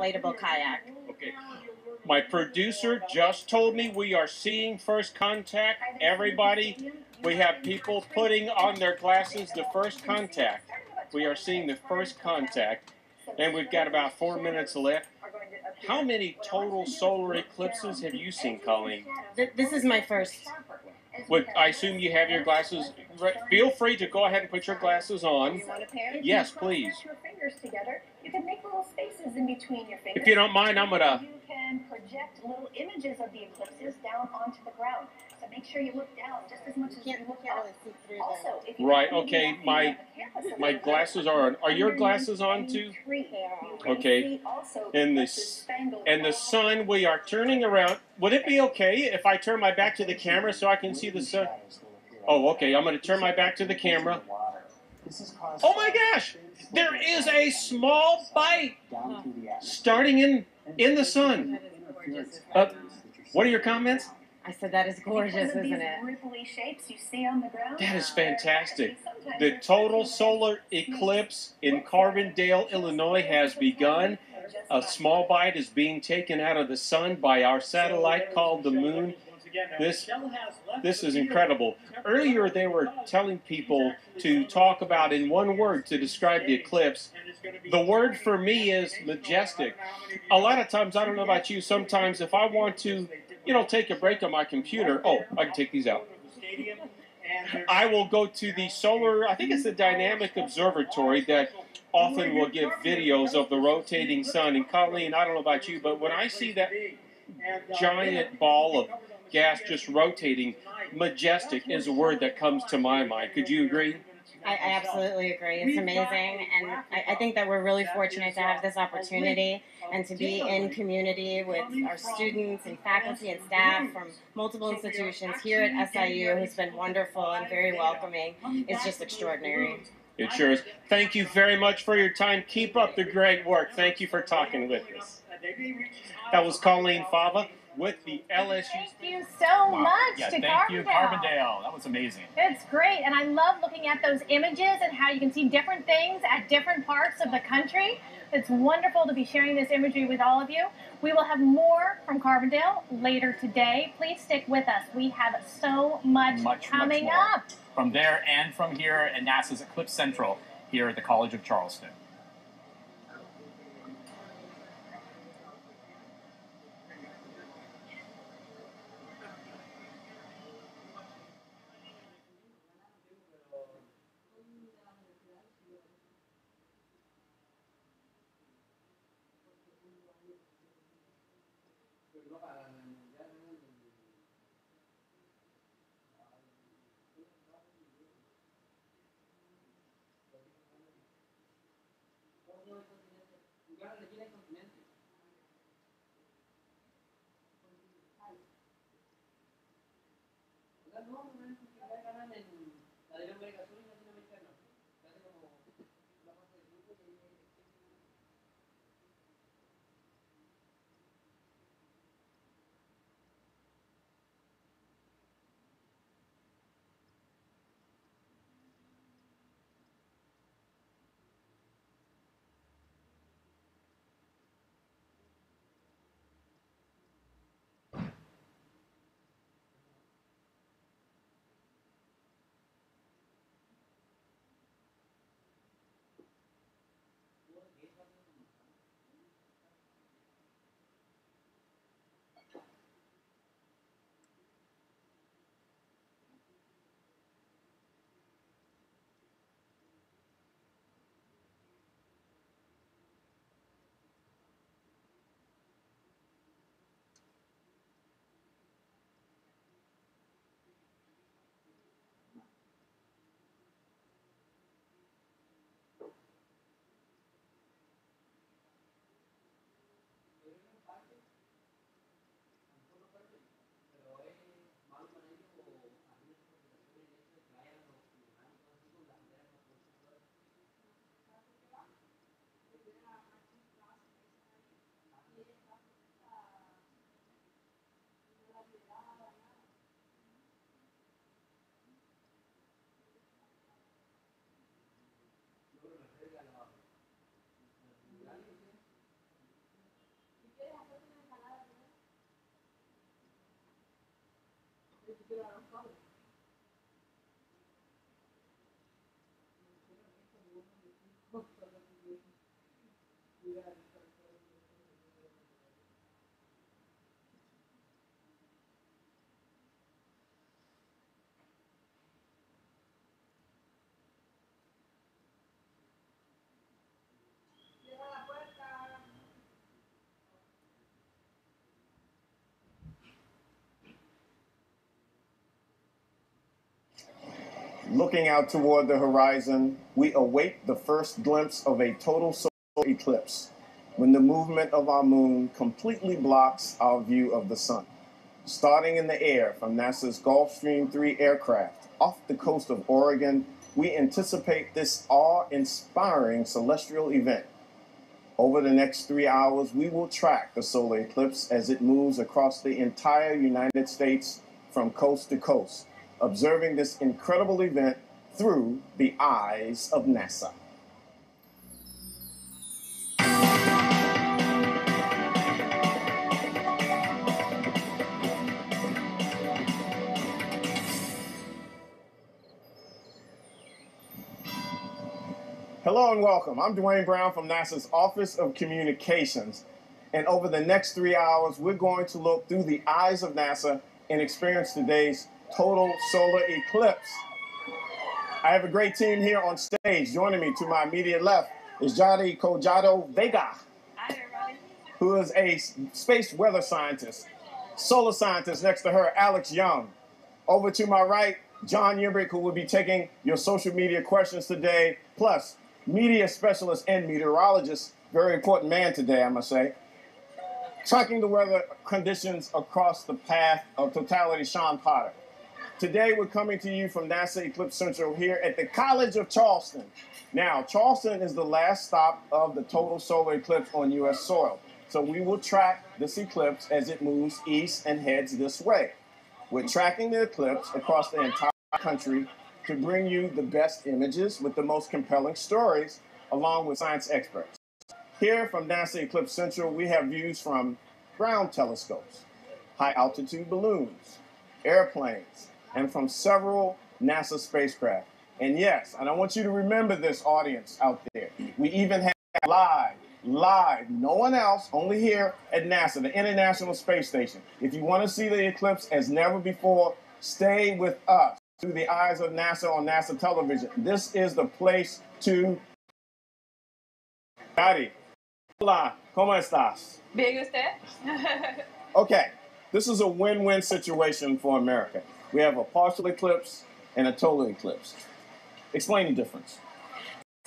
inflatable kayak. Okay. My producer just told me we are seeing first contact. Everybody, we have people putting on their glasses the first contact. We are seeing the first contact, and we've got about 4 minutes left. How many total solar eclipses have you seen, Colleen? This is my first. I assume you have your glasses. Feel free to go ahead and put your glasses on. You want a pair? Yes, please. Your fingers together. You can make little spaces in between your fingers. If you don't mind, I'm gonna. You can project little images of the eclipses down onto the ground. So make sure you look down just as much as you look up. Really see through Also, if you right. Okay. My glasses are on. Are your glasses on too? Okay. And the sun. We are turning around. Would it be okay if I turn my back to the camera so I can see the sun? Oh, okay. I'm going to turn my back to the camera. Oh my gosh! There is a small bite starting in the sun. What are your comments? I said that is gorgeous, isn't it? Ripply shapes you see on the ground. That is fantastic. The total solar eclipse in Carbondale, Illinois has begun. A small bite is being taken out of the sun by our satellite called the moon. This is incredible. Earlier they were telling people to talk about in one word to describe the eclipse. The word for me is majestic. A lot of times, I don't know about you, sometimes if I want to, take a break on my computer, I can take these out. I will go to the solar, I think it's the Dynamic Observatory that often will give videos of the rotating sun. And Colleen, I don't know about you, but when I see that giant ball of gas just rotating, majestic is a word that comes to my mind. Could you agree? I absolutely agree. It's amazing, and I think that we're really fortunate to have this opportunity and to be in community with our students and faculty and staff from multiple institutions here at SIU, who's been wonderful and very welcoming. It's just extraordinary. It sure is. Thank you very much for your time. Keep up the great work. Thank you for talking with us. That was Colleen Fava with the LSU. Thank you so much to thank you, Carbondale. Carbondale. That was amazing. It's great, and I love looking at those images and how you can see different things at different parts of the country. It's wonderful to be sharing this imagery with all of you. We will have more from Carbondale later today. Please stick with us. We have so much coming up. From there and from here at NASA's Eclipse Central here at the College of Charleston. Looking out toward the horizon, we await the first glimpse of a total solar eclipse, when the movement of our moon completely blocks our view of the sun. Starting in the air from NASA's Gulfstream 3 aircraft off the coast of Oregon, we anticipate this awe-inspiring celestial event. Over the next 3 hours, we will track the solar eclipse as it moves across the entire United States from coast to coast, observing this incredible event through the eyes of NASA. Hello and welcome. I'm Dwayne Brown from NASA's Office of Communications. And over the next 3 hours, we're going to look through the eyes of NASA and experience today's total solar eclipse. I have a great team here on stage. Joining me to my immediate left is Jadi Collado Vega, who is a space weather scientist. Solar scientist next to her, Alex Young. Over to my right, John Yimbrick, who will be taking your social media questions today, plus media specialist and meteorologist, very important man today, I must say. Tracking the weather conditions across the path of totality, Sean Potter. Today, we're coming to you from NASA Eclipse Central here at the College of Charleston. Now, Charleston is the last stop of the total solar eclipse on U.S. soil. So we will track this eclipse as it moves east and heads this way. We're tracking the eclipse across the entire country to bring you the best images with the most compelling stories, along with science experts. Here from NASA Eclipse Central, we have views from ground telescopes, high-altitude balloons, airplanes, and from several NASA spacecraft. And yes, and I want you to remember this, audience out there, we even have live, no one else, only here at NASA, the International Space Station. If you want to see the eclipse as never before, stay with us through the eyes of NASA on NASA television. This is the place to... Daddy, hola, ¿cómo estás? Bien, ¿usted? Okay, this is a win-win situation for America. We have a partial eclipse and a total eclipse. Explain the difference.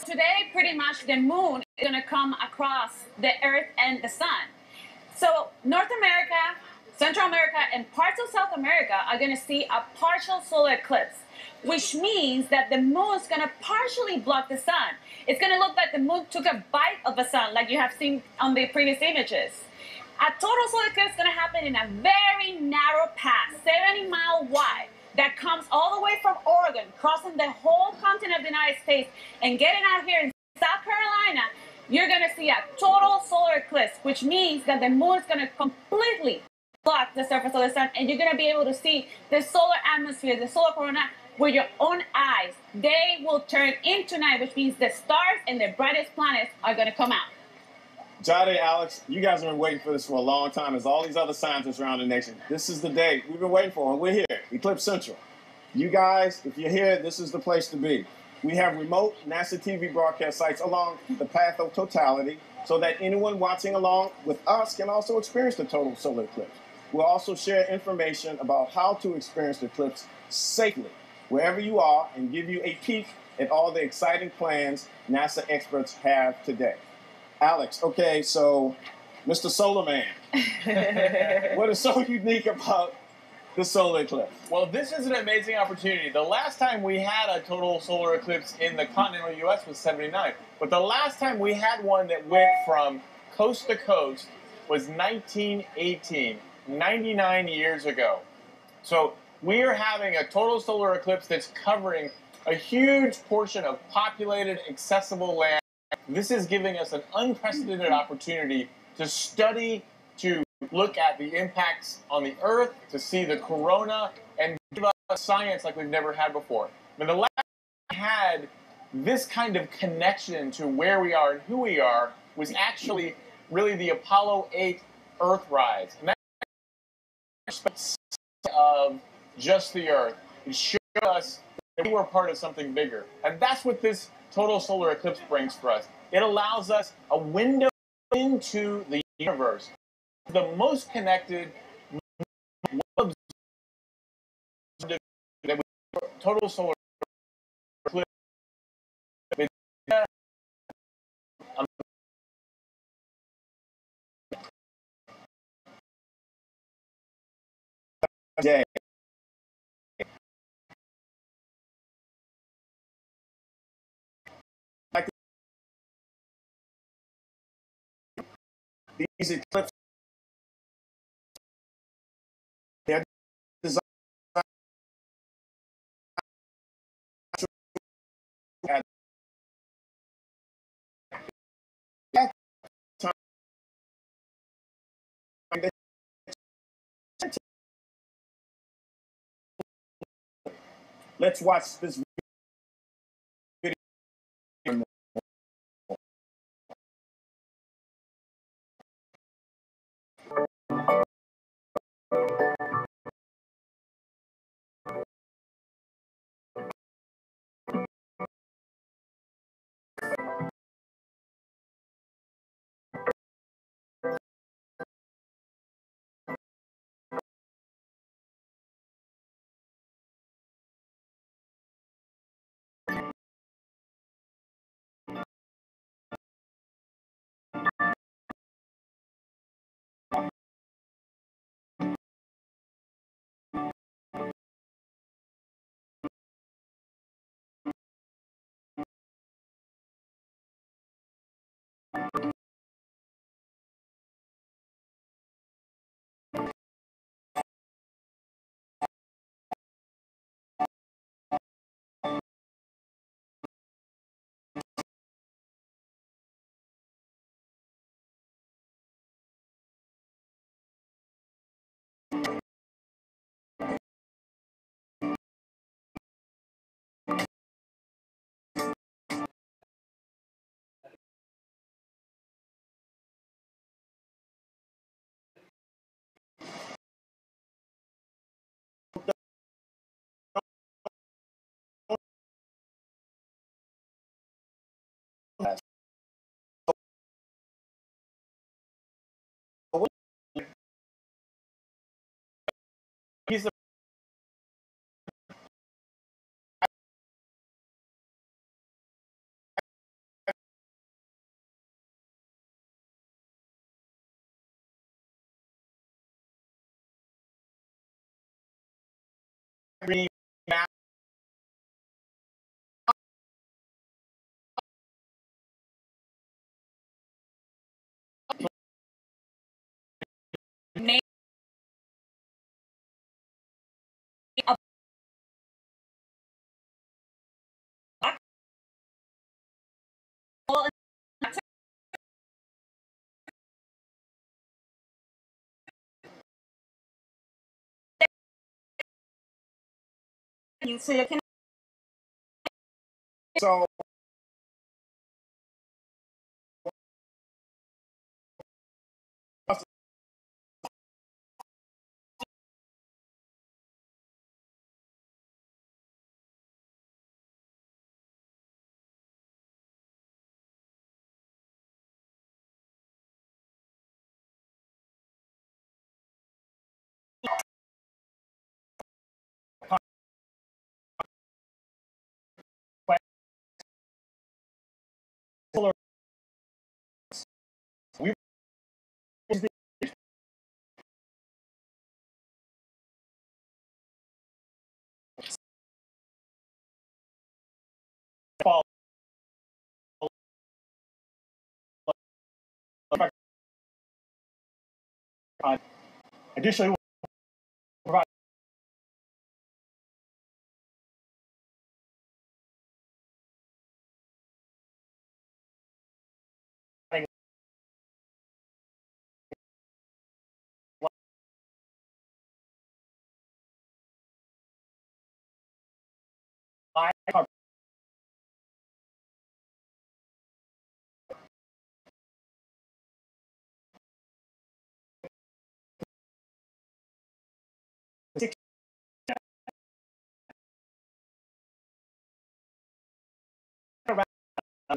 Today, pretty much the moon is going to come across the Earth and the sun. So North America, Central America, and parts of South America are going to see a partial solar eclipse, which means that the moon is going to partially block the sun. It's going to look like the moon took a bite of the sun, like you have seen on the previous images. A total solar eclipse is going to happen in a very narrow path, 70-mile wide, that comes all the way from Oregon, crossing the whole continent of the United States, and getting out here in South Carolina. You're going to see a total solar eclipse, which means that the moon is going to completely block the surface of the sun, and you're going to be able to see the solar atmosphere, the solar corona, with your own eyes. Day will turn into night, which means the stars and the brightest planets are going to come out. Jade, Alex, you guys have been waiting for this for a long time, as all these other scientists around the nation. This is the day we've been waiting for, and we're here, Eclipse Central. You guys, if you're here, this is the place to be. We have remote NASA TV broadcast sites along the path of totality, so that anyone watching along with us can also experience the total solar eclipse. We'll also share information about how to experience the eclipse safely, wherever you are, and give you a peek at all the exciting plans NASA experts have today. Alex, okay, so Mr. Solar Man, what is so unique about the solar eclipse? Well, this is an amazing opportunity. The last time we had a total solar eclipse in the continental U.S. was '79, but the last time we had one that went from coast to coast was 1918, 99 years ago. So we are having a total solar eclipse that's covering a huge portion of populated, accessible land. This is giving us an unprecedented opportunity to study, to look at the impacts on the Earth, to see the corona and give us science like we've never had before. But the last time we had this kind of connection to where we are and who we are was actually really the Apollo 8 Earthrise. And that's of just the Earth. It showed us that we were part of something bigger. And that's what this total solar eclipse brings for us. It allows us a window into the universe. The most connected, that we total solar eclipse. Day. Like these eclipses, they're designed at that time. Let's watch this video. He's a green map. Name a black hole. So you can So we follow. Additionally,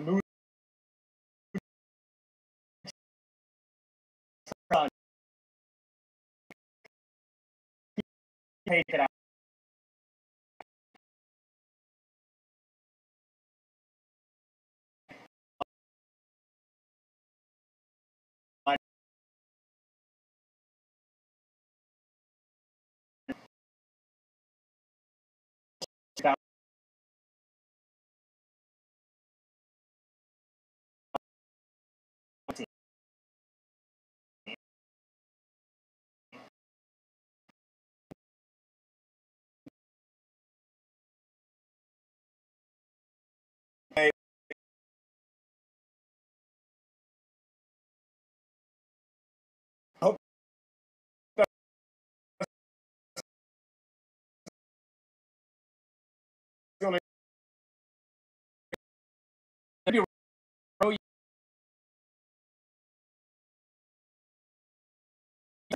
move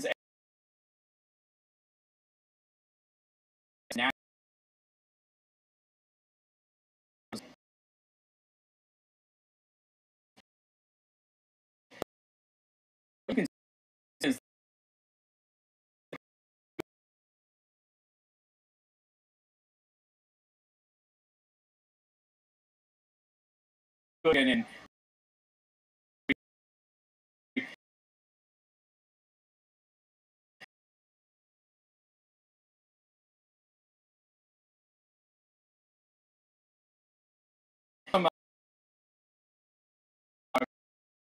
that you can see is good and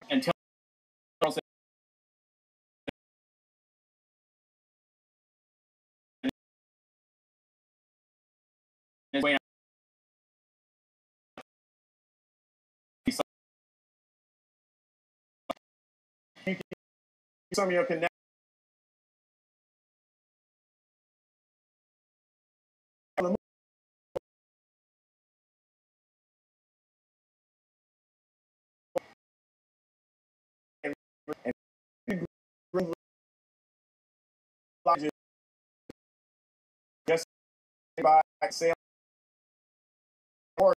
until some of your connections. Just by sale or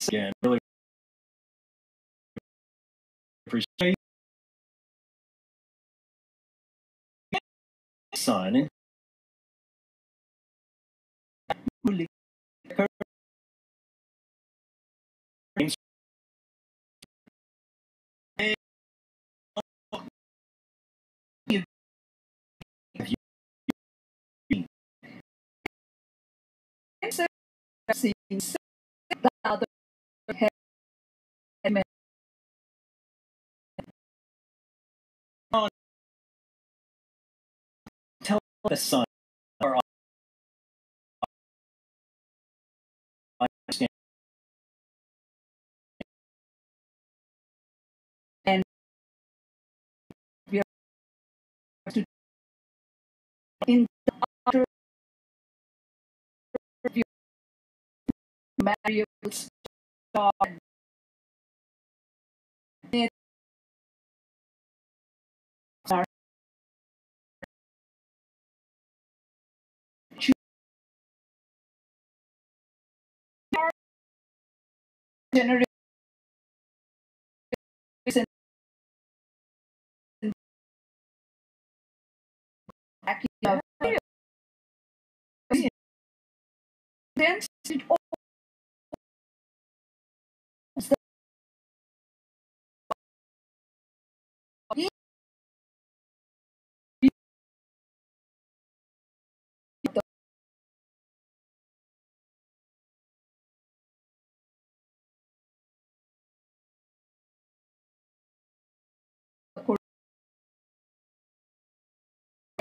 again, really appreciate son and really tell the son or understand and we have to in the review materials start it are generation Then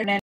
it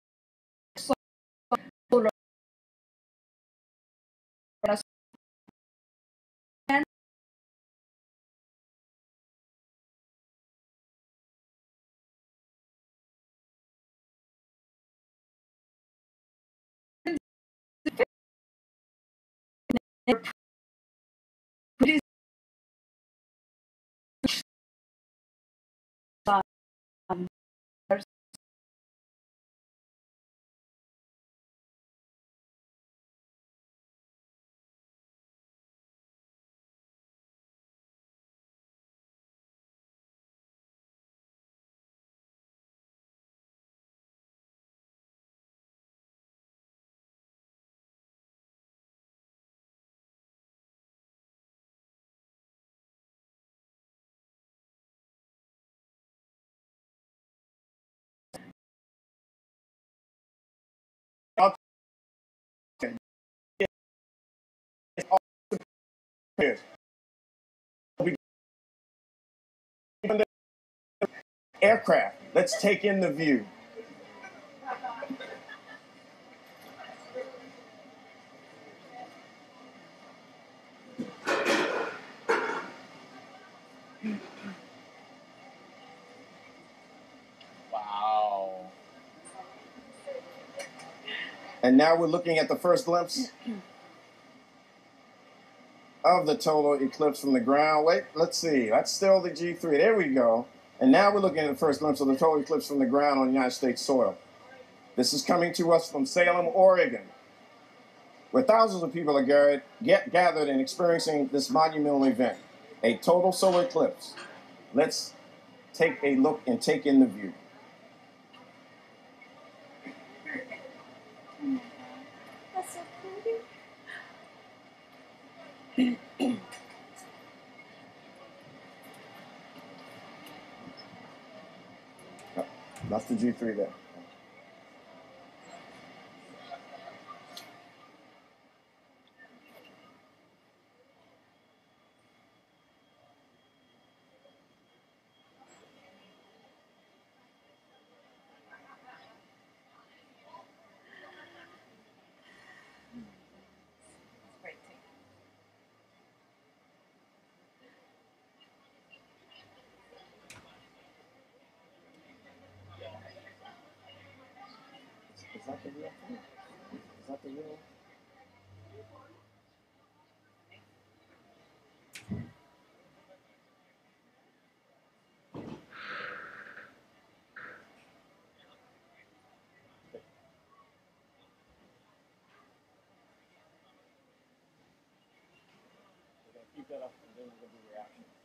Aircraft. Let's take in the view. Wow. And now we're looking at the first glimpse of the total eclipse from the ground. Wait, let's see. That's still the G3. There we go. And now we're looking at the first glimpse of the total eclipse from the ground on United States soil. This is coming to us from Salem, Oregon, where thousands of people are gathered and experiencing this monumental event, a total solar eclipse. Let's take a look and take in the view. That's so pretty. That's the G3 there. Is that the real thing? Is that the real? Keep that up and then we're going to do reaction.